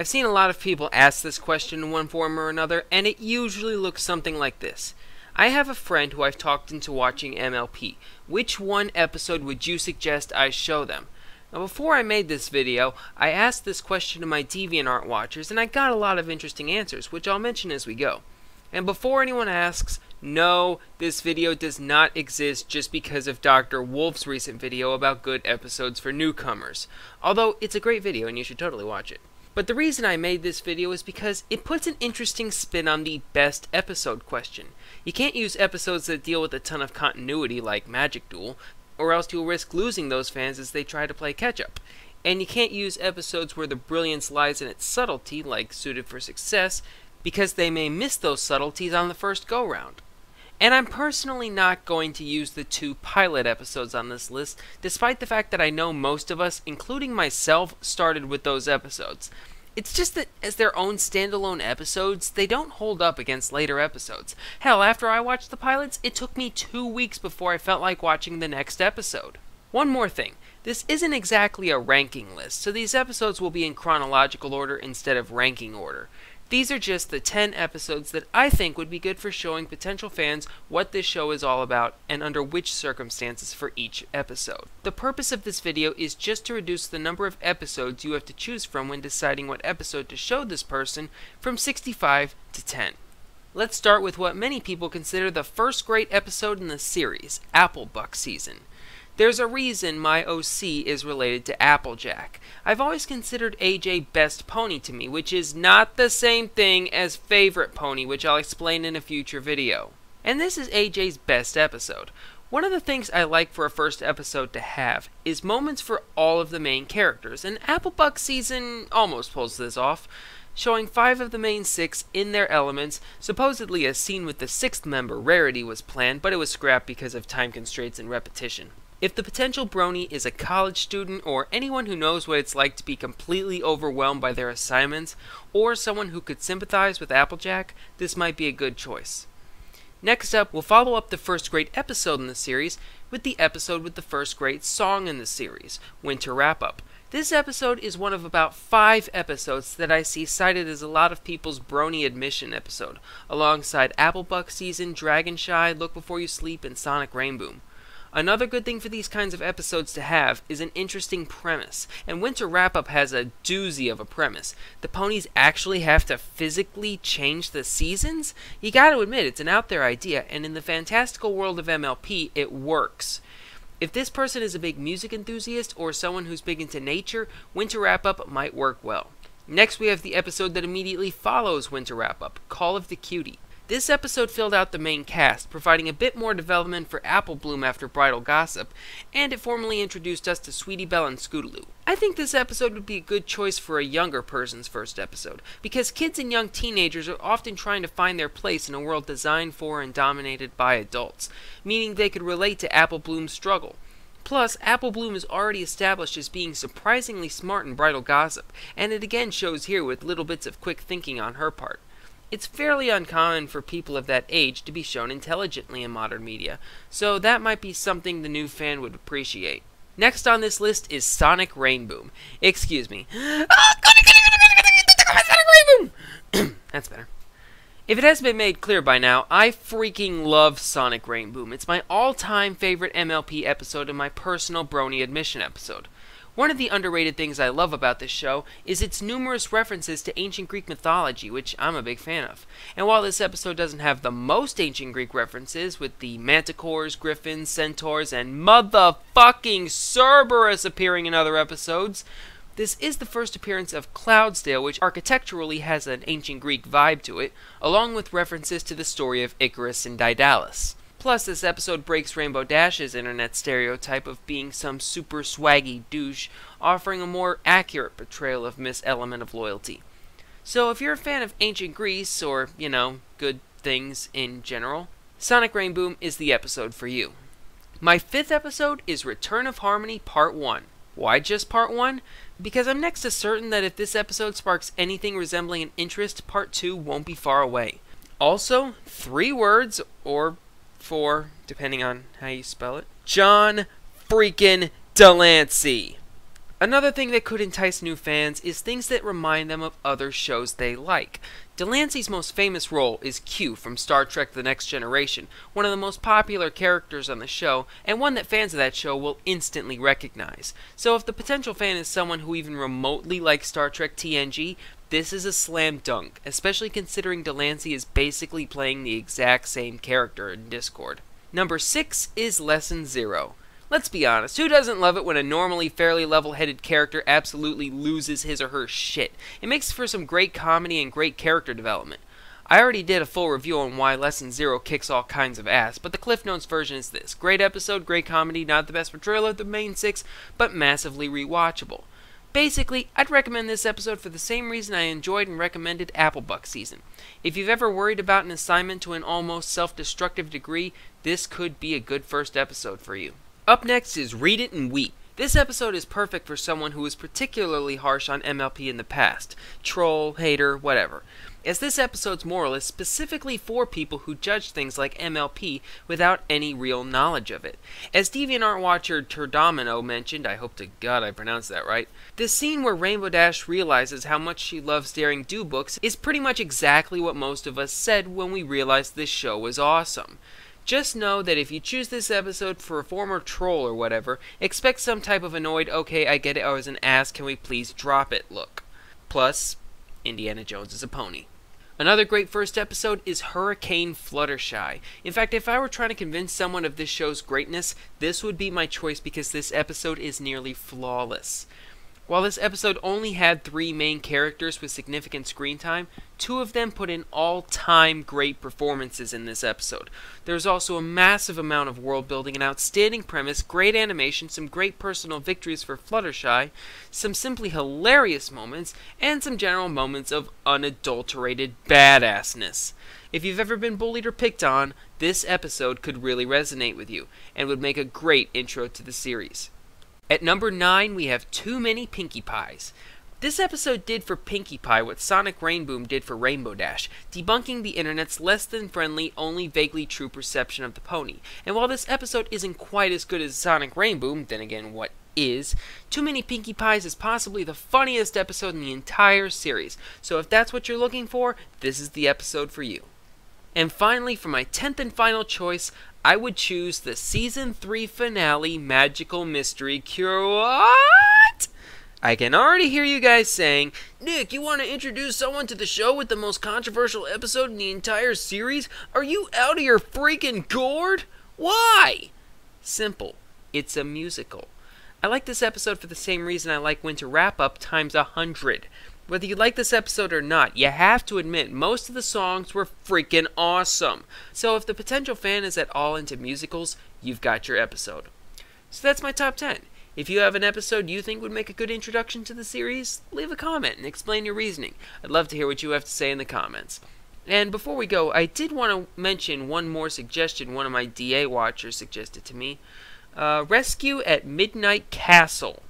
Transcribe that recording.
I've seen a lot of people ask this question in one form or another, and it usually looks something like this. I have a friend who I've talked into watching MLP. Which one episode would you suggest I show them? Now, before I made this video, I asked this question to my DeviantArt watchers, and I got a lot of interesting answers, which I'll mention as we go. And before anyone asks, no, this video does not exist just because of Dr. Wolf's recent video about good episodes for newcomers. Although, it's a great video and you should totally watch it. But the reason I made this video is because it puts an interesting spin on the best episode question. You can't use episodes that deal with a ton of continuity like Magic Duel, or else you'll risk losing those fans as they try to play catch-up. And you can't use episodes where the brilliance lies in its subtlety, like Suited for Success, because they may miss those subtleties on the first go-round. And I'm personally not going to use the 2 pilot episodes on this list, despite the fact that I know most of us, including myself, started with those episodes. It's just that as their own standalone episodes, they don't hold up against later episodes. Hell, after I watched the pilots, it took me 2 weeks before I felt like watching the next episode. One more thing. This isn't exactly a ranking list, so these episodes will be in chronological order instead of ranking order. These are just the 10 episodes that I think would be good for showing potential fans what this show is all about and under which circumstances for each episode. The purpose of this video is just to reduce the number of episodes you have to choose from when deciding what episode to show this person from 65 to 10. Let's start with what many people consider the first great episode in the series, Applebuck Season. There's a reason my OC is related to Applejack. I've always considered AJ best pony to me, which is not the same thing as favorite pony, which I'll explain in a future video. And this is AJ's best episode. One of the things I like for a first episode to have is moments for all of the main characters, and Applebuck Season almost pulls this off, showing 5 of the main 6 in their elements. Supposedly a scene with the 6th member, Rarity, was planned, but it was scrapped because of time constraints and repetition. If the potential brony is a college student or anyone who knows what it's like to be completely overwhelmed by their assignments, or someone who could sympathize with Applejack, this might be a good choice. Next up, we'll follow up the first great episode in the series with the episode with the first great song in the series, Winter Wrap-Up. This episode is one of about 5 episodes that I see cited as a lot of people's brony admission episode, alongside Applebuck Season, Dragonshy, Look Before You Sleep, and Sonic Rainboom. Another good thing for these kinds of episodes to have is an interesting premise, and Winter Wrap-Up has a doozy of a premise. The ponies actually have to physically change the seasons? You gotta admit, it's an out there idea, and in the fantastical world of MLP, it works. If this person is a big music enthusiast or someone who's big into nature, Winter Wrap-Up might work well. Next we have the episode that immediately follows Winter Wrap-Up, Call of the Cutie. This episode filled out the main cast, providing a bit more development for Apple Bloom after Bridal Gossip, and it formally introduced us to Sweetie Belle and Scootaloo. I think this episode would be a good choice for a younger person's first episode, because kids and young teenagers are often trying to find their place in a world designed for and dominated by adults, meaning they could relate to Apple Bloom's struggle. Plus, Apple Bloom is already established as being surprisingly smart in Bridal Gossip, and it again shows here with little bits of quick thinking on her part. It's fairly uncommon for people of that age to be shown intelligently in modern media, so that might be something the new fan would appreciate. Next on this list is Sonic Rainboom. Excuse me. Sonic Rainboom! That's better. If it hasn't been made clear by now, I freaking love Sonic Rainboom. It's my all-time favorite MLP episode and my personal brony admission episode. One of the underrated things I love about this show is its numerous references to ancient Greek mythology, which I'm a big fan of. And while this episode doesn't have the most ancient Greek references, with the manticores, griffins, centaurs, and motherfucking Cerberus appearing in other episodes, this is the first appearance of Cloudsdale, which architecturally has an ancient Greek vibe to it, along with references to the story of Icarus and Daedalus. Plus, this episode breaks Rainbow Dash's internet stereotype of being some super swaggy douche, offering a more accurate portrayal of Miss Element of Loyalty. So if you're a fan of ancient Greece, or, you know, good things in general, Sonic Rainboom is the episode for you. My 5th episode is Return of Harmony Part 1. Why just Part 1? Because I'm next to certain that if this episode sparks anything resembling an interest, Part 2 won't be far away. Also, 3 words, or 4, depending on how you spell it. John freaking Delancey. Another thing that could entice new fans is things that remind them of other shows they like. Delancey's most famous role is Q from Star Trek The Next Generation, one of the most popular characters on the show, and one that fans of that show will instantly recognize. So if the potential fan is someone who even remotely likes Star Trek TNG, this is a slam dunk, especially considering Delancey is basically playing the exact same character in Discord. Number 6 is Lesson 0. Let's be honest, who doesn't love it when a normally fairly level-headed character absolutely loses his or her shit? It makes for some great comedy and great character development. I already did a full review on why Lesson 0 kicks all kinds of ass, but the Cliff Notes version is this. Great episode, great comedy, not the best portrayal of the main 6, but massively rewatchable. Basically, I'd recommend this episode for the same reason I enjoyed and recommended Applebuck Season. If you've ever worried about an assignment to an almost self-destructive degree, this could be a good first episode for you. Up next is Read It and Weep. This episode is perfect for someone who was particularly harsh on MLP in the past. Troll, hater, whatever. As this episode's moral is specifically for people who judge things like MLP without any real knowledge of it. As DeviantArt watcher Turdomino mentioned, I hope to God I pronounced that right, the scene where Rainbow Dash realizes how much she loves daring do books is pretty much exactly what most of us said when we realized this show was awesome. Just know that if you choose this episode for a former troll or whatever, expect some type of annoyed, okay, I get it, I was an ass, can we please drop it look. Plus, Indiana Jones is a pony. Another great first episode is Hurricane Fluttershy. In fact, if I were trying to convince someone of this show's greatness, this would be my choice because this episode is nearly flawless. While this episode only had 3 main characters with significant screen time, 2 of them put in all-time great performances in this episode. There's also a massive amount of world building, an outstanding premise, great animation, some great personal victories for Fluttershy, some simply hilarious moments, and some general moments of unadulterated badassness. If you've ever been bullied or picked on, this episode could really resonate with you, and would make a great intro to the series. At number 9, we have Too Many Pinkie Pies. This episode did for Pinkie Pie what Sonic Rainboom did for Rainbow Dash, debunking the internet's less than friendly, only vaguely true perception of the pony. And while this episode isn't quite as good as Sonic Rainboom, then again, what is, Too Many Pinkie Pies is possibly the funniest episode in the entire series. So if that's what you're looking for, this is the episode for you. And finally, for my 10th and final choice, I would choose the Season 3 finale Magical Mystery Cure. What? I can already hear you guys saying, Nick, you want to introduce someone to the show with the most controversial episode in the entire series? Are you out of your freaking gourd? Why? Simple. It's a musical. I like this episode for the same reason I like Winter Wrap-Up times 100. Whether you like this episode or not, you have to admit most of the songs were freaking awesome. So if the potential fan is at all into musicals, you've got your episode. So that's my top 10. If you have an episode you think would make a good introduction to the series, leave a comment and explain your reasoning. I'd love to hear what you have to say in the comments. And before we go, I did want to mention one more suggestion one of my DA watchers suggested to me. Rescue at Midnight Castle.